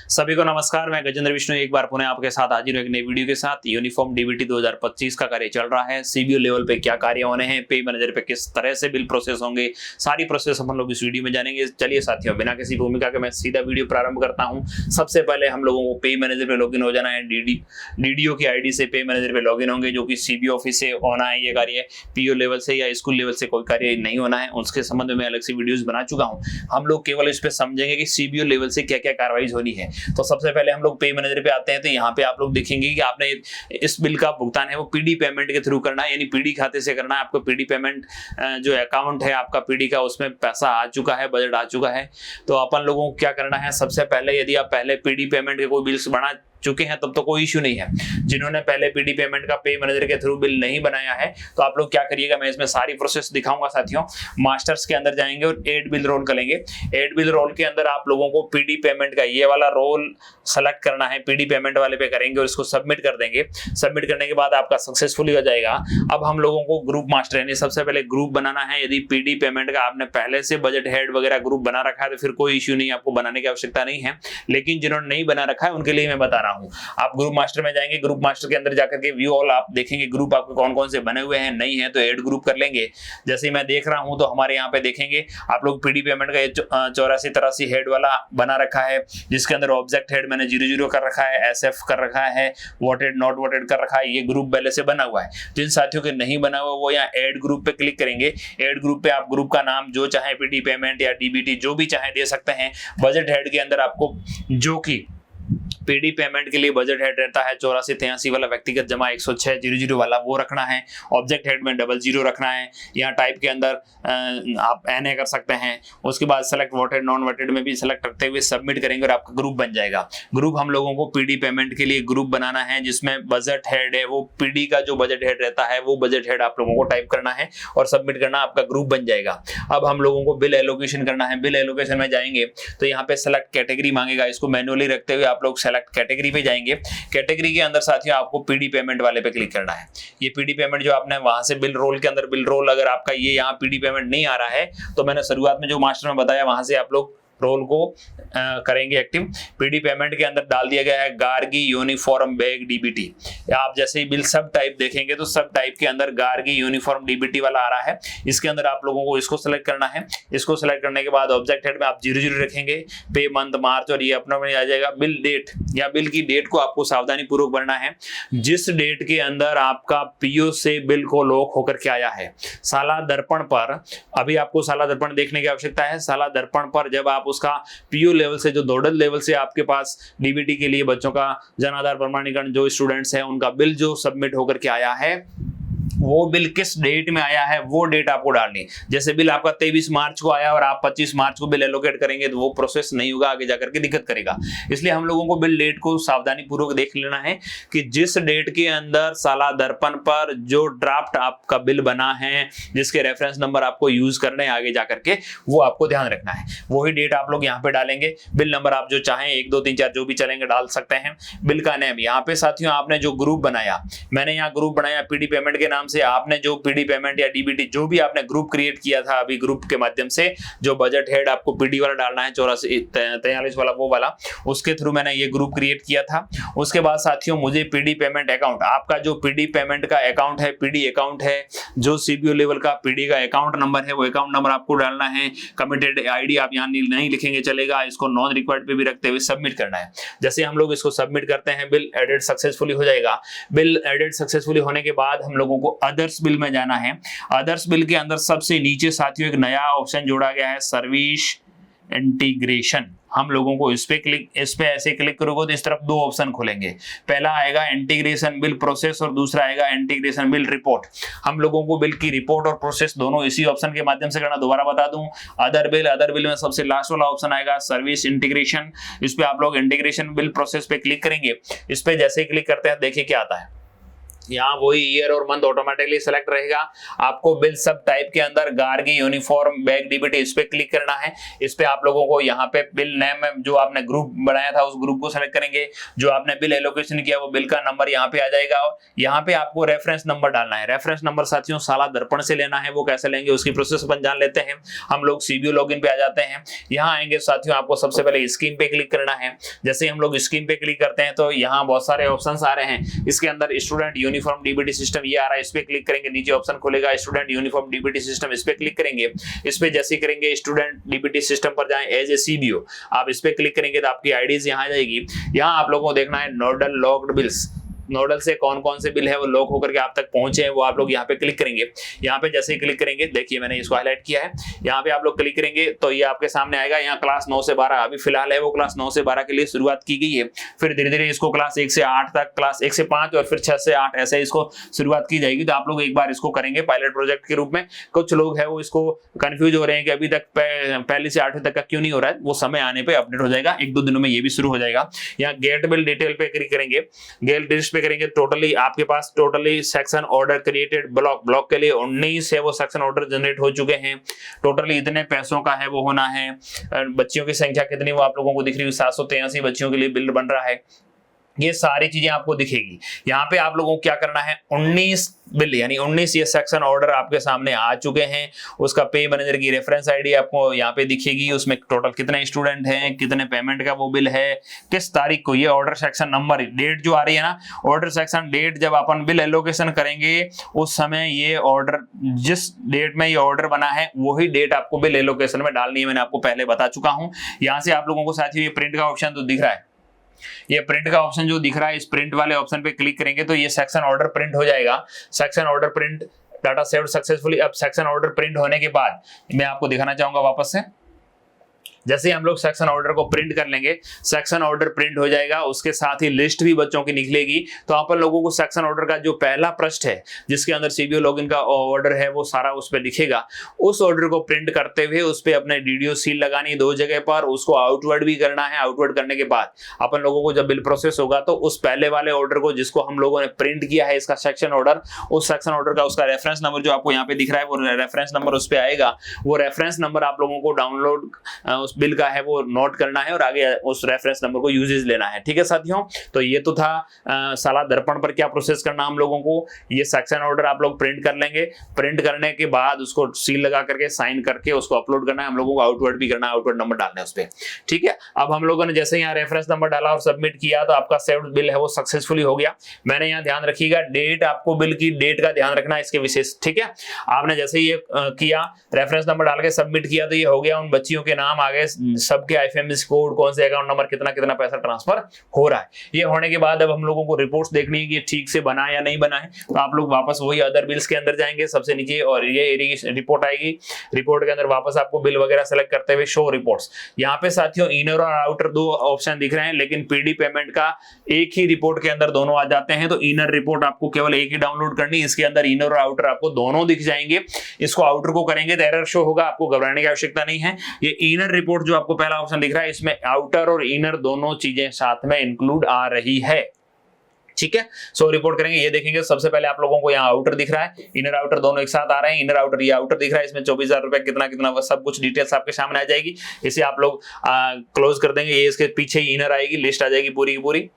सभी को नमस्कार। मैं गजेंद्र विष्णु एक बार पुनः आपके साथ हाजिर हूं एक नई वीडियो के साथ। यूनिफॉर्म डीबीटी 2025 का कार्य चल रहा है। सीबीओ लेवल पे क्या कार्य होने हैं, पे मैनेजर पे किस तरह से बिल प्रोसेस होंगे, सारी प्रोसेस हम लोग इस वीडियो में जानेंगे। चलिए साथियों, बिना किसी भूमिका के मैं सीधा वीडियो प्रारंभ करता हूं। सबसे पहले हम लोगों को पे मैनेजर पे लॉगिन हो जाना है। डीडीओ की आईडी से पे मैनेजर पे लॉगिन होंगे, जो कि सीबीओ ऑफिस से होना है। ये कार्य पीओ लेवल से या स्कूल लेवल से कोई कार्य नहीं होना है। उसके संबंध में अलग से वीडियोस बना चुका हूं। हम लोग केवल इस पे समझेंगे कि सीबीओ लेवल से क्या क्या कार्रवाई होनी है। तो सबसे पहले हम लोग पे मैनेजर पे आते हैं। तो यहाँ पे आप लोग देखेंगे कि आपने इस बिल का भुगतान है वो पीडी पेमेंट के थ्रू करना है, यानी पीडी खाते से करना है। आपको पीडी पेमेंट जो अकाउंट है आपका पीडी का, उसमें पैसा आ चुका है, बजट आ चुका है। तो अपन लोगों को क्या करना है, सबसे पहले यदि आप पहले पीडी पेमेंट के कोई बिल्स बना चुके हैं तब तो कोई इश्यू नहीं है। जिन्होंने पहले पीडी पेमेंट का पे मैनेजर के थ्रू बिल नहीं बनाया है, तो आप लोग क्या करिएगा, मैं इसमें सारी प्रोसेस दिखाऊंगा साथियों। मास्टर्स के अंदर जाएंगे और एड बिल रोल करेंगे। एड बिल रोल के अंदर आप लोगों को पीडी पेमेंट का ये वाला रोल सेलेक्ट करना है। पीडी पेमेंट वाले पे करेंगे और इसको सबमिट कर देंगे। सबमिट करने के बाद आपका सक्सेसफुली हो जाएगा। अब हम लोगों को ग्रुप मास्टर यानी सबसे पहले ग्रुप बनाना है। यदि पीडी पेमेंट का आपने पहले से बजट हेड वगैरह ग्रुप बना रखा है तो फिर कोई इश्यू नहीं, आपको बनाने की आवश्यकता नहीं है। लेकिन जिन्होंने नहीं बना रखा है उनके लिए मैं बता रहा हूँ। आप ग्रुप मास्टर में जाएंगे, ग्रुप मास्टर के अंदर जाकर के व्यू ऑल आप देखेंगे ग्रुप आपके कौन कौन से बने हुए हैं। नहीं है तो ऐड ग्रुप कर लेंगे। जैसे मैं देख रहा हूं तो हमारे यहाँ पे देखेंगे आप लोग पीडी पेमेंट का 84-83 हेड वाला बना रखा है, जिसके अंदर ऑब्जेक्ट हेड मैंने 00 कर रखा है, एसएफ कर रखा है, वोटेड नॉट वोटेड कर रखा है। ये ग्रुप पहले से बना हुआ है। जिन साथियों के नहीं बना हुआ वो यहाँ ऐड ग्रुप पे क्लिक करेंगे। ऐड ग्रुप पे आप ग्रुप का नाम जो चाहे पीडी पेमेंट या डीबीटी जो भी चाहे दे सकते हैं। बजट हेड के अंदर आपको जो कि पीडी पेमेंट के लिए बजट हेड रहता है 84-83 वाला, व्यक्तिगत जमा 106-00 वाला वो रखना है। ऑब्जेक्ट हेड में 00 रखना है। यहाँ टाइप के अंदर आप एनए कर सकते हैं। उसके बाद सेलेक्ट वोटेड नॉन वोटेड में भी सेलेक्ट करते हुए सबमिट करेंगे और आपका ग्रुप बन जाएगा। ग्रुप हम लोगों को पीडी पेमेंट के लिए ग्रुप बनाना है, जिसमें बजट हेड है वो पीडी का जो बजट हेड रहता है वो बजट हेड आप लोगों को टाइप करना है और सबमिट करना, आपका ग्रुप बन जाएगा। अब हम लोगों को बिल एलोकेशन करना है। बिल एलोकेशन में जाएंगे तो यहाँ पे सेलेक्ट कैटेगरी मांगेगा। इसको मैनुअली रखते हुए आप लोग कैटेगरी पे जाएंगे। कैटेगरी के अंदर साथियों आपको पीडी पेमेंट वाले पे क्लिक करना है। ये पीडी पेमेंट जो आपने वहां से बिल रोल के अंदर बिल रोल, अगर आपका ये यहाँ पीडी पेमेंट नहीं आ रहा है तो मैंने शुरुआत में जो मास्टर में बताया वहां से आप लोग रोल को करेंगे एक्टिव। पीडी पेमेंट के अंदर डाल दिया गया है गार्गी यूनिफॉर्म बैग डीबीटी। आप जैसे ही बिल सब टाइप देखेंगे तो सब टाइप के अंदर गार्गी यूनिफॉर्म डीबीटी वाला आ रहा है। इसके अंदर आप लोगों को इसको सेलेक्ट करना है। इसको सेलेक्ट करने के बाद ऑब्जेक्ट हेड में आप 00 रखेंगे, पे मंथ मार्च और ये अपना में आ जाएगा। बिल डेट या बिल की डेट को आपको सावधानी पूर्वक भरना है। जिस डेट के अंदर आपका पीओ से बिल को लॉक होकर के आया है, साला दर्पण पर अभी आपको साला दर्पण देखने की आवश्यकता है। साला दर्पण पर जब आप उसका पीओ लेवल से, जो नोडल लेवल से आपके पास डीबीटी के लिए बच्चों का जन आधार प्रमाणीकरण जो स्टूडेंट्स हैं उनका बिल जो सबमिट होकर के आया है, वो बिल किस डेट में आया है वो डेट आपको डालनी। जैसे बिल आपका 23 मार्च को आया और आप 25 मार्च को बिल एलोकेट करेंगे तो वो प्रोसेस नहीं होगा, आगे जाकर के दिक्कत करेगा। इसलिए हम लोगों को बिल डेट को सावधानी पूर्वक देख लेना है कि जिस डेट के अंदर साला दर्पण पर जो ड्राफ्ट आपका बिल बना है, जिसके रेफरेंस नंबर आपको यूज करने हैं आगे जाकर के, वो आपको ध्यान रखना है। वही डेट आप लोग यहाँ पे डालेंगे। बिल नंबर आप जो चाहें 1 2 3 4 जो भी चलेंगे डाल सकते हैं। बिल का नेम यहाँ पे साथियों आपने जो ग्रुप बनाया, मैंने यहाँ ग्रुप बनाया पीडी पेमेंट के नाम से। आपने जो पीडी पेमेंट या डीबीटी जो भी आपने ग्रुप क्रिएट किया था अभी ग्रुप के माध्यम से, जो बजट हेड आपको पीडी वाला डालना है 84-43 वाला वो वाला, उसके थ्रू मैंने ये ग्रुप क्रिएट किया था। उसके बाद साथियों मुझे पीडी पेमेंट अकाउंट, आपका जो पीडी पेमेंट का अकाउंट है, पीडी अकाउंट है, जो सीबीओ लेवल का पीडी का अकाउंट नंबर है, वो अकाउंट नंबर आपको डालना है। कमिटेड आईडी आप यहाँ नहीं लिखेंगे चलेगा। इसको नॉन रिक्वायर्ड पे भी रखते हुए सबमिट करना है। जैसे हम लोग इसको सबमिट करते हैं, बिल एडेड सक्सेसफुली हो जाएगा। बिल एडेड सक्सेसफुली होने के बाद हम लोगों को अदर्स बिल में जाना है। अदर्स बिल के अंदर सबसे नीचे साथियों एक नया ऑप्शन जोड़ा गया है, सर्विस इंटीग्रेशन। हम लोगों को इस पे ऐसे क्लिक करोगे तो इस तरफ 2 ऑप्शन खुलेंगे। पहला आएगा इंटीग्रेशन बिल प्रोसेस और दूसरा आएगा इंटीग्रेशन बिल रिपोर्ट। हम लोगों को बिल की रिपोर्ट और प्रोसेस दोनों इसी ऑप्शन के माध्यम से करना। दोबारा बता दूं, अदर बिल में सबसे लास्ट वाला ऑप्शन आएगा सर्विस इंटीग्रेशन। इस पे आप लोग इंटीग्रेशन बिल प्रोसेस पे क्लिक करेंगे। इस पे जैसे ही क्लिक करते हैं देखिए क्या आता है। यहाँ वही ईयर और मंथ ऑटोमेटिकली सेलेक्ट रहेगा। आपको बिल सब टाइप के अंदर गार्गी यूनिफॉर्म बैग डीबीटी इस पे क्लिक करना है। इस पे आप लोगों को यहाँ पे बिल नेम में जो आपने ग्रुप बनाया था उस ग्रुप को सेलेक्ट करेंगे। जो आपने बिल एलोकेशन किया वो बिल का नंबर यहाँ पे आ जाएगा। यहाँ पे आपको रेफरेंस नंबर डालना है। रेफरेंस नंबर साथियों साला दर्पण से लेना है। वो कैसे लेंगे उसकी प्रोसेस अपन जान लेते हैं। हम लोग सीबीओ लॉगिन पे आ जाते हैं। यहाँ आएंगे साथियों, आपको सबसे पहले स्कीम पे क्लिक करना है। जैसे हम लोग स्कीम पे क्लिक करते हैं तो यहाँ बहुत सारे ऑप्शंस आ रहे हैं। इसके अंदर स्टूडेंट यूनिफॉर्म डीबीटी सिस्टम ये आ रहा है, इस पे क्लिक करेंगे। नीचे ऑप्शन खुलेगा स्टूडेंट यूनिफॉर्म डीबीटी सिस्टम, इस पे क्लिक करेंगे। इस पे जैसे करेंगे स्टूडेंट डीबीटी सिस्टम पर जाएं एज ए सीबीओ, आप इस पे क्लिक करेंगे तो आपकी आईडीज यहाँ आ जाएगी। यहाँ आप लोगों को देखना है नोडल लॉक्ड बिल्स, नोडल से कौन कौन से बिल है वो लॉक होकर के आप तक पहुंचे हैं वो आप लोग यहाँ पे क्लिक करेंगे। यहाँ पे जैसे ही क्लिक करेंगे, देखिए मैंने इसको हाईलाइट किया है, यहाँ पे आप लोग क्लिक करेंगे तो ये आपके सामने आएगा। यहाँ क्लास 9 से 12 अभी फिलहाल है वो क्लास 9 से 12 के लिए शुरुआत की गई है। फिर धीरे धीरे इसको क्लास 1 से 8 तक, क्लास 1 से 5 और फिर 6 से 8 ऐसे इसको शुरुआत की जाएगी। तो आप लोग एक बार इसको करेंगे पायलट प्रोजेक्ट के रूप में। कुछ लोग है वो इसको कंफ्यूज हो रहे हैं कि अभी तक पहली से 8वीं तक का क्यों नहीं हो रहा है, वो समय आने पर अपडेट हो जाएगा। 1-2 दिनों में ये भी शुरू हो जाएगा। यहाँ गेट बिल डिटेल पे क्लिक करेंगे, गेट लिस्ट पे करेंगे। टोटली आपके पास totally section order created block के लिए 19 है वो सेक्शन ऑर्डर जनरेट हो चुके हैं। टोटली इतने पैसों का है वो होना है। बच्चियों की संख्या कितनी वो आप लोगों को दिख रही है, 783 बच्चियों के लिए बिल बन रहा है। ये सारी चीजें आपको दिखेगी। यहाँ पे आप लोगों को क्या करना है, 19 बिल यानी 19 ये सेक्शन ऑर्डर आपके सामने आ चुके हैं। उसका पे मैनेजर की रेफरेंस आईडी आपको यहाँ पे दिखेगी। उसमें टोटल कितने स्टूडेंट हैं, कितने पेमेंट का वो बिल है, किस तारीख को, ये ऑर्डर सेक्शन नंबर, डेट जो आ रही है ना, ऑर्डर सेक्शन डेट जब अपन बिल एलोकेशन करेंगे उस समय ये ऑर्डर, जिस डेट में ये ऑर्डर बना है वही डेट आपको बिल एलोकेशन में डालनी है। मैंने आपको पहले बता चुका हूँ। यहाँ से आप लोगों को साथियों ये प्रिंट का ऑप्शन तो दिख रहा है, ये प्रिंट का ऑप्शन जो दिख रहा है, इस प्रिंट वाले ऑप्शन पे क्लिक करेंगे तो ये सेक्शन ऑर्डर प्रिंट हो जाएगा। Section order print data saved successfully. अब सेक्शन ऑर्डर प्रिंट होने के बाद मैं आपको दिखाना चाहूंगा वापस से। जैसे हम लोग सेक्शन ऑर्डर को प्रिंट कर लेंगे, सेक्शन ऑर्डर प्रिंट हो जाएगा, उसके साथ ही लिस्ट भी बच्चों की निकलेगी। तो अपन लोगों को सेक्शन ऑर्डर का जो पहला पृष्ठ है जिसके अंदर सीबीओ लॉगिन का ऑर्डर है वो सारा उस पे दिखेगा। उस ऑर्डर को प्रिंट करते हुए उस पे अपने डीडीओ सील लगानी है 2 जगह पर, उसको आउटवर्ड भी करना है। आउटवर्ड करने के बाद अपन लोगों को जब बिल प्रोसेस होगा तो उस पहले वाले ऑर्डर को जिसको हम लोगों ने प्रिंट किया है, इसका सेक्शन ऑर्डर, उस सेक्शन ऑर्डर का उसका रेफरेंस नंबर जो आपको यहाँ पे दिख रहा है वो रेफरेंस नंबर उस पे आएगा। वो रेफरेंस नंबर आप लोगों को डाउनलोड उस बिल का है वो नोट करना है और आगे उस रेफरेंस नंबर को यूजेज लेना है। ठीक है साथियों, तो ये तो था साला दर्पण पर क्या प्रोसेस करना हम लोगों को। ये सेक्शन ऑर्डर आप लोग प्रिंट कर लेंगे, प्रिंट करने के बाद उसको सील लगा करके साइन करके उसको अपलोड करना है। हम लोगों को आउटवर्ड भी करना है, आउटवर्ड नंबर डालना है उस पर। ठीक है, अब हम लोगों ने जैसे यहाँ रेफरेंस नंबर डाला और सबमिट किया तो आपका सेव्ड बिल है वो सक्सेसफुली हो गया। मैंने यहाँ ध्यान रखिएगा डेट, आपको बिल की डेट का ध्यान रखना है इसके विशेष। ठीक है, आपने जैसे ये किया, रेफरेंस नंबर डाल के सबमिट किया तो ये हो गया। उन बच्चियों के नाम आ गए, सबके आईएफएमएस कोड, कौन से अकाउंट नंबर, कितना कितना पैसा ट्रांसफर हो रहा है। ये होने के बाद अब हम लोगों को रिपोर्ट्स देखनी है कि ठीक से बना या नहीं बना है। तो आप लोग वापस वही अदर बिल्स के अंदर जाएंगे सबसे नीचे और ये रिपोर्ट आएगी। रिपोर्ट के अंदर वापस आपको बिल वगैरह सेलेक्ट करते हुए शो रिपोर्ट्स। यहाँ पे साथियों इनर और आउटर 2 ऑप्शन दिख रहे हैं, लेकिन पीडी पेमेंट का एक ही रिपोर्ट के अंदर दोनों आ जाते हैं। तो इनर रिपोर्ट आपको केवल एक ही डाउनलोड करनी है, इसके अंदर इनर और आउटर आपको दोनों दिख जाएंगे। इसको आउटर को करेंगे तो एरर शो होगा, आपको घबराने की आवश्यकता नहीं है। ये इनर रिपोर्ट जो आपको पहला ऑप्शन दिख रहा है, इसमें आउटर और इनर दोनों चीजें साथ में इंक्लूड आ रही है। ठीक है, सो रिपोर्ट करेंगे, ये देखेंगे सबसे पहले आप लोगों को यहाँ आउटर दिख रहा है, इनर आउटर दोनों एक साथ आ रहे हैं। इनर आउटर, ये आउटर दिख रहा है, इसमें 24,000 रुपए कितना कितना वो सब कुछ डिटेल्स आपके सामने आ जाएगी। इसे आप लोग क्लोज कर देंगे। ये इसके पीछे ही इनर आएगी, लिस्ट आ जाएगी पूरी की पूरी।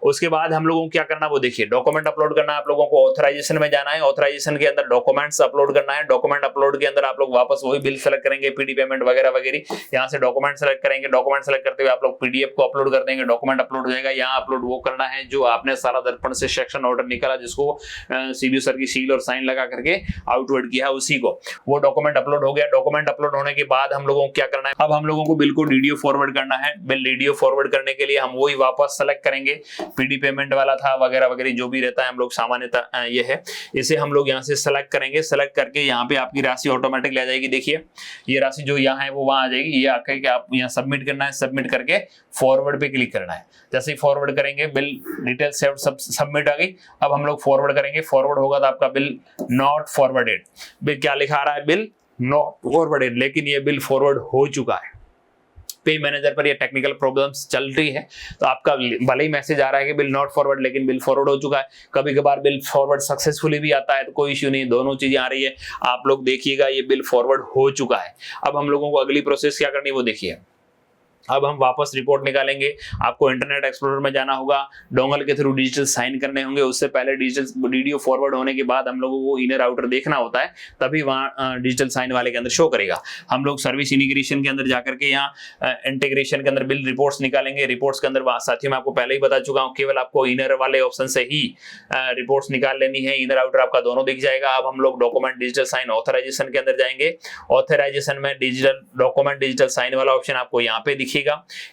उसके बाद हम लोगों को क्या करना वो देखिए, डॉक्यूमेंट अपलोड करना है। आप लोगों को ऑथराइजेशन में जाना है, ऑथराइजेशन के अंदर डॉक्यूमेंट्स अपलोड करना है। डॉक्यूमेंट अपलोड के अंदर आप लोग वापस वही बिल सेलेक्ट करेंगे, पीडी पेमेंट वगैरह वगैरह। यहाँ से डॉक्यूमेंट सेलेक्ट करेंगे, डॉक्यूमेंट सेलेक्ट करते हुए आप लोग पीडीएफ को अपलोड कर देंगे, डॉक्यूमेंट अपलोड हो जाएगा। यहाँ अपलोड वो करना है जो आपने सारा दर्पण से सेक्शन ऑर्डर निकाला, जिसको सीबीओ सर की सील और साइन लगा करके आउटवर्ड किया, उसी को वो डॉक्यूमेंट अपलोड हो गया। डॉक्यूमेंट अपलोड होने के बाद हम लोगों को क्या करना है, अब हम लोगों को बिल को डीडीओ फॉरवर्ड करना है। बिल डीडीओ फॉरवर्ड करने के लिए हम वही वापस सेलेक्ट करेंगे, पीडी पेमेंट वाला था वगैरह वगैरह जो भी रहता है हम लोग सामान्यतः ये है, इसे हम लोग यहाँ से सेलेक्ट करेंगे। सेलेक्ट करके यहाँ पे आपकी राशि ऑटोमेटिकली आ जाएगी। देखिए ये राशि जो यहाँ है वो वहां आ जाएगी। ये आके कि आप यहाँ सबमिट करना है, सबमिट करके फॉरवर्ड पे क्लिक करना है। जैसे ही फॉरवर्ड करेंगे बिल डिटेल सेव सबमिट आ गई। अब हम लोग फॉरवर्ड करेंगे, फॉरवर्ड होगा तो आपका बिल नॉट फॉरवर्डेड, बिल क्या लिखा आ रहा है, बिल नॉट फॉरवर्डेड, लेकिन ये बिल फॉरवर्ड हो चुका है। पे मैनेजर पर ये टेक्निकल प्रॉब्लम्स चल रही है, तो आपका भले ही मैसेज आ रहा है कि बिल नॉट फॉरवर्ड, लेकिन बिल फॉरवर्ड हो चुका है। कभी कभार बिल फॉरवर्ड सक्सेसफुली भी आता है, तो कोई इश्यू नहीं, दोनों चीजें आ रही है। आप लोग देखिएगा ये बिल फॉरवर्ड हो चुका है। अब हम लोगों को अगली प्रोसेस क्या करनी है वो देखिए। अब हम वापस रिपोर्ट निकालेंगे। आपको इंटरनेट एक्सप्लोरर में जाना होगा, डोंगल के थ्रू डिजिटल साइन करने होंगे। उससे पहले डिजिटल वीडियो फॉरवर्ड होने के बाद हम लोगों को इनर आउटर देखना होता है, तभी वहाँ डिजिटल साइन वाले के अंदर शो करेगा। हम लोग सर्विस इंटीग्रेशन के अंदर जाकर के यहाँ इंटीग्रेशन के अंदर बिल रिपोर्ट्स निकालेंगे। रिपोर्ट्स के अंदर साथियों मैं आपको पहले ही बता चुका हूँ, केवल आपको इनर वाले ऑप्शन से ही रिपोर्ट्स निकाल लेनी है। इनर आउटर आपका दोनों दिख जाएगा। अब हम लोग डॉक्यूमेंट डिजिटल साइन ऑथराइजेशन के अंदर जाएंगे। ऑथराइजेशन में डिजिटल डॉक्यूमेंट डिजिटल साइन वाला ऑप्शन आपको यहाँ पे दिखेगा।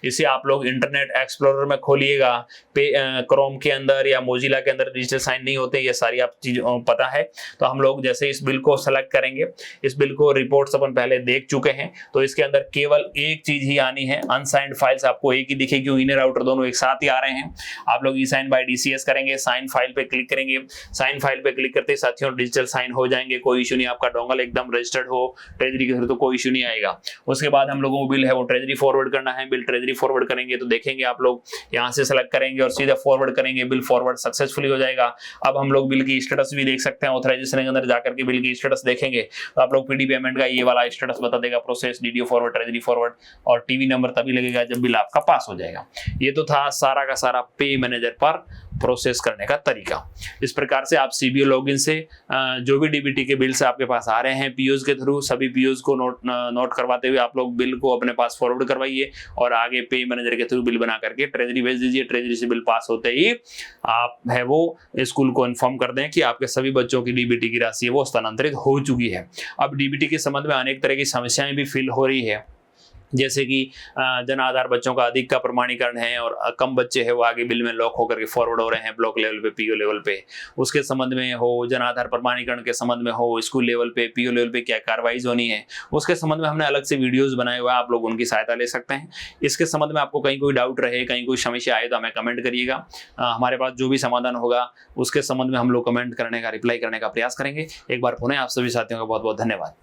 इसे आप लोग इंटरनेट एक्सप्लोरर में खोलिएगा, क्रोम के अंदर या मोजिला के अंदर डिजिटल साइन नहीं होते, ये सारी आप चीज पता है। तो हम लोग जैसे इस बिल को सेलेक्ट करेंगे, इस बिल को रिपोर्ट्स अपन पहले देख चुके हैं, तो इसके अंदर केवल एक चीज ही आनी है, अनसाइंड फाइल्स आपको एक ही दिखेगी, इनर आउटर दोनों एक साथ ही आ रहे हैं। आप लोग ई साइन बाय डीसीएस करेंगे, साइन फाइल पे क्लिक करेंगे। साइन फाइल पे क्लिक करते साथियों डिजिटल साइन हो जाएंगे, कोई इशू नहीं। आपका डोंगल एकदम रजिस्टर्ड हो ट्रेजरी के थ्रू तो कोई इशू नहीं आएगा। उसके बाद हम लोगों को बिल है वो ट्रेजरी फॉरवर्ड करना है। बिल ट्रेजरी फॉरवर्ड करेंगे तो देखेंगे आप लोग यहां से सेलेक्ट करेंगे और सीधा फॉरवर्ड करेंगे, बिल फॉरवर्ड सक्सेसफुली हो जाएगा। अब हम लोग बिल की स्टेटस भी देख सकते हैं। ऑथराइजेशन के अंदर जाकर के बिल की स्टेटस देखेंगे तो आप लोग पीडी पेमेंट का ये वाला स्टेटस बता देगा, process, DDO forward, treasury forward, और टीवी नंबर तभी लगेगा जब बिल आपका पास हो जाएगा। ये तो था सारा का सारा पे मैनेजर पर प्रोसेस करने का तरीका। इस प्रकार से आप सीबीओ लॉगिन से जो भी डीबीटी के बिल्स आपके पास आ रहे हैं पीओज के थ्रू, सभी पीओज को नोट करवाते हुए आप लोग बिल को अपने पास फॉरवर्ड करवाइए और आगे पे मैनेजर के थ्रू बिल बना करके ट्रेजरी भेज दीजिए। ट्रेजरी से बिल पास होते ही आप है वो स्कूल को इन्फॉर्म कर दें कि आपके सभी बच्चों की डीबीटी की राशि है वो स्थानांतरित हो चुकी है। अब डीबीटी के संबंध में अनेक तरह की समस्याएं भी फील हो रही है, जैसे कि जन आधार बच्चों का अधिक का प्रमाणीकरण है और कम बच्चे हैं वो आगे बिल में लॉक होकर के फॉरवर्ड हो रहे हैं ब्लॉक लेवल पे, पीओ लेवल पे। उसके संबंध में हो, जन आधार प्रमाणीकरण के संबंध में हो, स्कूल लेवल पे, पीओ लेवल पे क्या कार्रवाई होनी है, उसके संबंध में हमने अलग से वीडियोस बनाए हुए हैं, आप लोग उनकी सहायता ले सकते हैं। इसके संबंध में आपको कहीं कोई डाउट रहे, कहीं कोई समस्या आए तो हमें कमेंट करिएगा। हमारे पास जो भी समाधान होगा उसके संबंध में हम लोग कमेंट करने का, रिप्लाई करने का प्रयास करेंगे। एक बार पुनः आप सभी साथियों का बहुत बहुत धन्यवाद।